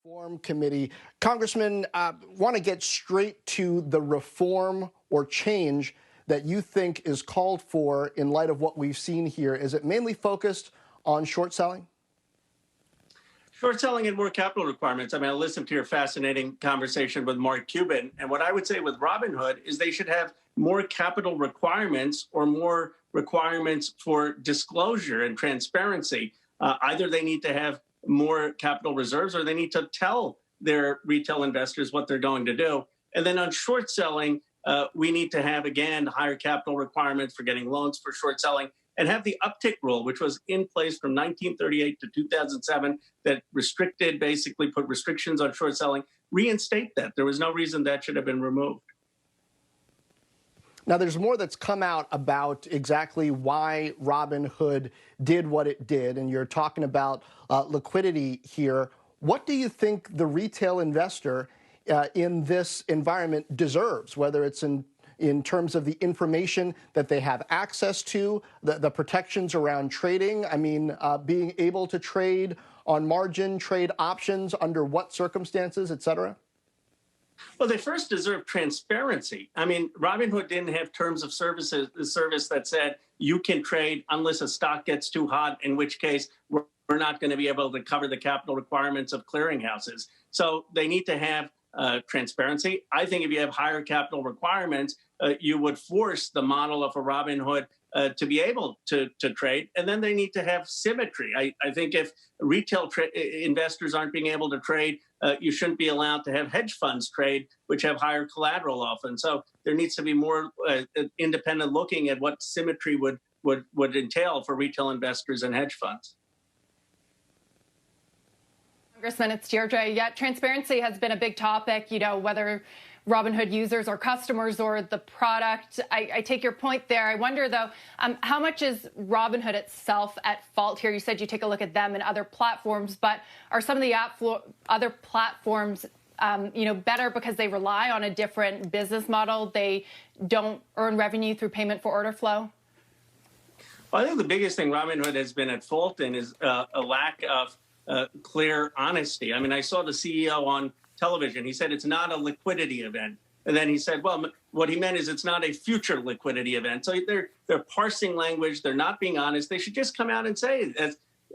Reform Committee. Congressman, want to get straight to the reform or change that you think is called for in light of what we've seen here. Is it mainly focused on short selling? Short selling and more capital requirements. I mean, I listened to your fascinating conversation with Mark Cuban. And what I would say with Robinhood is they should have more capital requirements or more requirements for disclosure and transparency. Either they need to have more capital reserves or they need to tell their retail investors what they're going to do. And then on short selling, we need to have, again, higher capital requirements for getting loans for short selling and have the uptick rule, which was in place from 1938 to 2007, that basically put restrictions on short selling, reinstate that. There was no reason that should have been removed. Now, there's more that's come out about exactly why Robinhood did what it did, and you're talking about liquidity here. What do you think the retail investor in this environment deserves, whether it's in terms of the information that they have access to, the protections around trading? I mean, being able to trade on margin, trade options, under what circumstances, et cetera? Well, they first deserve transparency. I mean, Robinhood didn't have terms of service that said you can trade unless a stock gets too hot, in which case we're not going to be able to cover the capital requirements of clearinghouses. So they need to have transparency. I think if you have higher capital requirements, you would force the model of a Robinhood to be able to trade. And then they need to have symmetry. I think if retail investors aren't being able to trade, you shouldn't be allowed to have hedge funds trade, which have higher collateral often. So there needs to be more independent looking at what symmetry would entail for retail investors and hedge funds. Congressman, it's Deirdre. Yeah, transparency has been a big topic, whether Robinhood users or customers or the product. I take your point there. I wonder, though, how much is Robinhood itself at fault here? You said you take a look at them and other platforms, but are some of the other platforms better because they rely on a different business model? They don't earn revenue through payment for order flow? Well, I think the biggest thing Robinhood has been at fault in is a lack of clear honesty. I mean, I saw the CEO on television. He said it's not a liquidity event. And then he said, well, what he meant is it's not a future liquidity event. So they're parsing language. They're not being honest. They should just come out and say,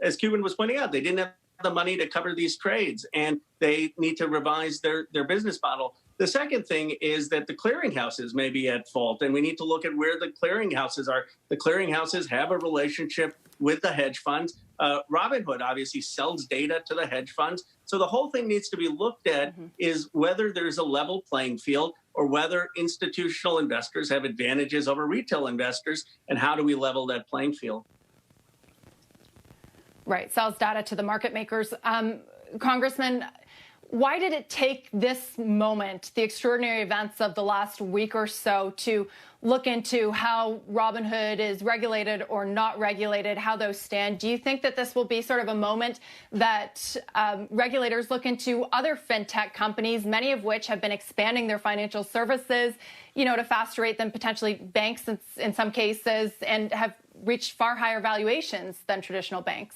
as Cuban was pointing out, they didn't have the money to cover these trades and they need to revise their business model. The second thing is that the clearinghouses may be at fault, and we need to look at where the clearinghouses are. The clearinghouses have a relationship with the hedge funds. Robinhood obviously sells data to the hedge funds. So the whole thing needs to be looked at is whether there's a level playing field or whether institutional investors have advantages over retail investors, and how do we level that playing field? Right, sells data to the market makers. Congressman, why did it take this moment, the extraordinary events of the last week or so, to look into how Robinhood is regulated or not regulated, how those stand? Do you think that this will be sort of a moment that regulators look into other fintech companies, many of which have been expanding their financial services, at a faster rate than potentially banks in some cases, and have reached far higher valuations than traditional banks?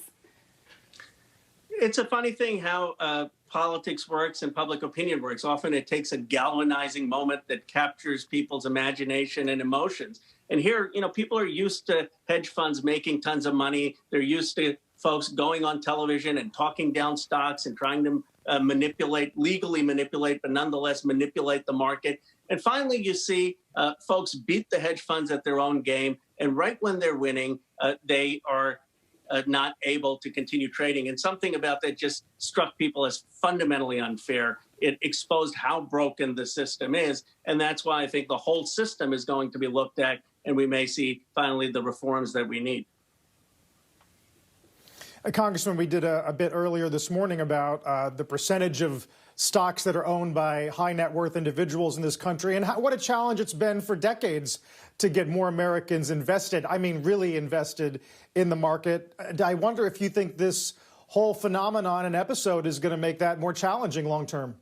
It's a funny thing how politics works and public opinion works. Often it takes a galvanizing moment that captures people's imagination and emotions. And here, people are used to hedge funds making tons of money. They're used to folks going on television and talking down stocks and trying to legally manipulate, but nonetheless manipulate the market. And finally, you see folks beat the hedge funds at their own game. And right when they're winning, they are not able to continue trading. And something about that just struck people as fundamentally unfair. It exposed how broken the system is. And that's why I think the whole system is going to be looked at, and we may see finally the reforms that we need. Congressman, we did a bit earlier this morning about the percentage of stocks that are owned by high net worth individuals in this country, and what a challenge it's been for decades to get more Americans invested, really invested in the market. I wonder if you think this whole phenomenon and episode is going to make that more challenging long term.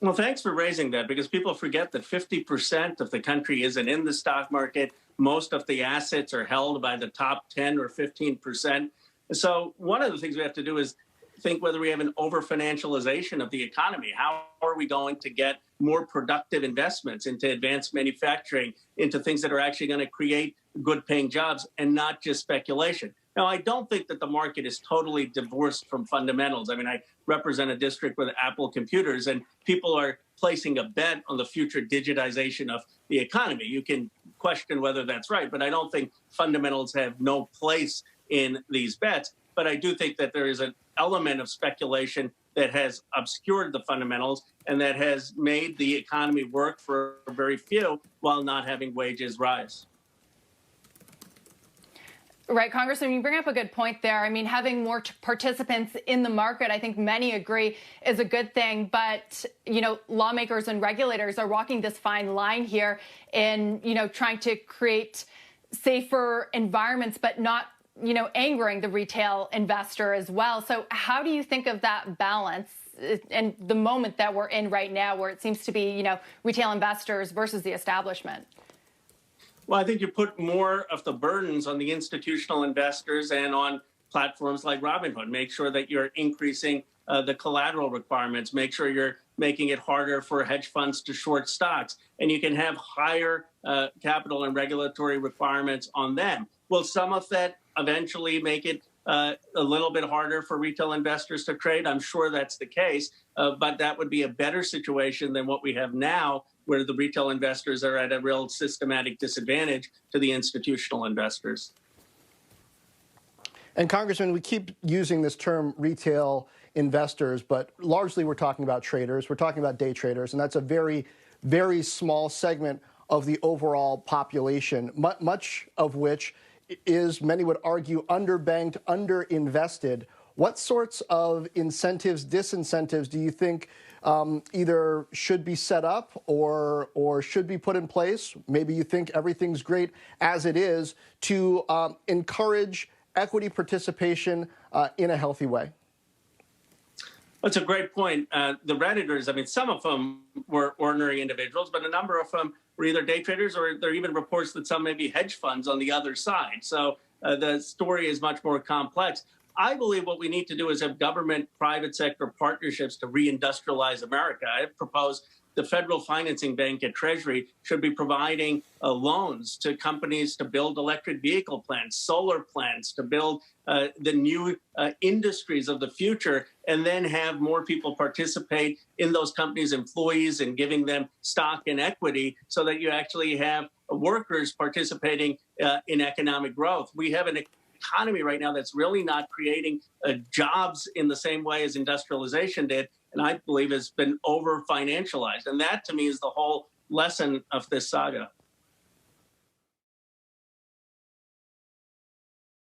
Well, thanks for raising that, because people forget that 50% of the country isn't in the stock market. Most of the assets are held by the top 10 or 15%. So one of the things we have to do is think whether we have an over-financialization of the economy. How are we going to get more productive investments into advanced manufacturing, into things that are actually going to create good-paying jobs and not just speculation? Now, I don't think that the market is totally divorced from fundamentals. I mean, I represent a district with Apple computers, and people are placing a bet on the future digitization of the economy. You can question whether that's right, but I don't think fundamentals have no place in these bets. But I do think that there is an element of speculation that has obscured the fundamentals and that has made the economy work for very few while not having wages rise. Right, Congressman, you bring up a good point there. I mean, having more participants in the market, I think many agree, is a good thing. But, you know, lawmakers and regulators are walking this fine line here in, you know, trying to create safer environments, but not, you know, angering the retail investor as well. So how do you think of that balance and the moment that we're in right now, where it seems to be, you know, retail investors versus the establishment? Well, I think you put more of the burdens on the institutional investors and on platforms like Robinhood. Make sure that you're increasing the collateral requirements. Make sure you're making it harder for hedge funds to short stocks. And you can have higher capital and regulatory requirements on them. Will some of that eventually make it a little bit harder for retail investors to trade? I'm sure that's the case, but that would be a better situation than what we have now, where the retail investors are at a real systematic disadvantage to the institutional investors. And Congressman, we keep using this term retail investors, but largely we're talking about traders. We're talking about day traders, and that's a very, very small segment of the overall population, much of which is, many would argue, underbanked, underinvested. What sorts of incentives, disincentives do you think either should be set up or should be put in place? Maybe you think everything's great as it is, to encourage equity participation in a healthy way. That's a great point. The Redditors, I mean, some of them were ordinary individuals, but a number of them were either day traders, or there are even reports that some may be hedge funds on the other side. So the story is much more complex. I believe what we need to do is have government-private sector partnerships to reindustrialize America. I propose the Federal Financing Bank at Treasury should be providing loans to companies to build electric vehicle plants, solar plants, to build the new industries of the future, and then have more people participate in those companies' employees and giving them stock and equity, so that you actually have workers participating in economic growth. We have an economy right now that's really not creating jobs in the same way as industrialization did, and I believe has been over-financialized. And that, to me, is the whole lesson of this saga.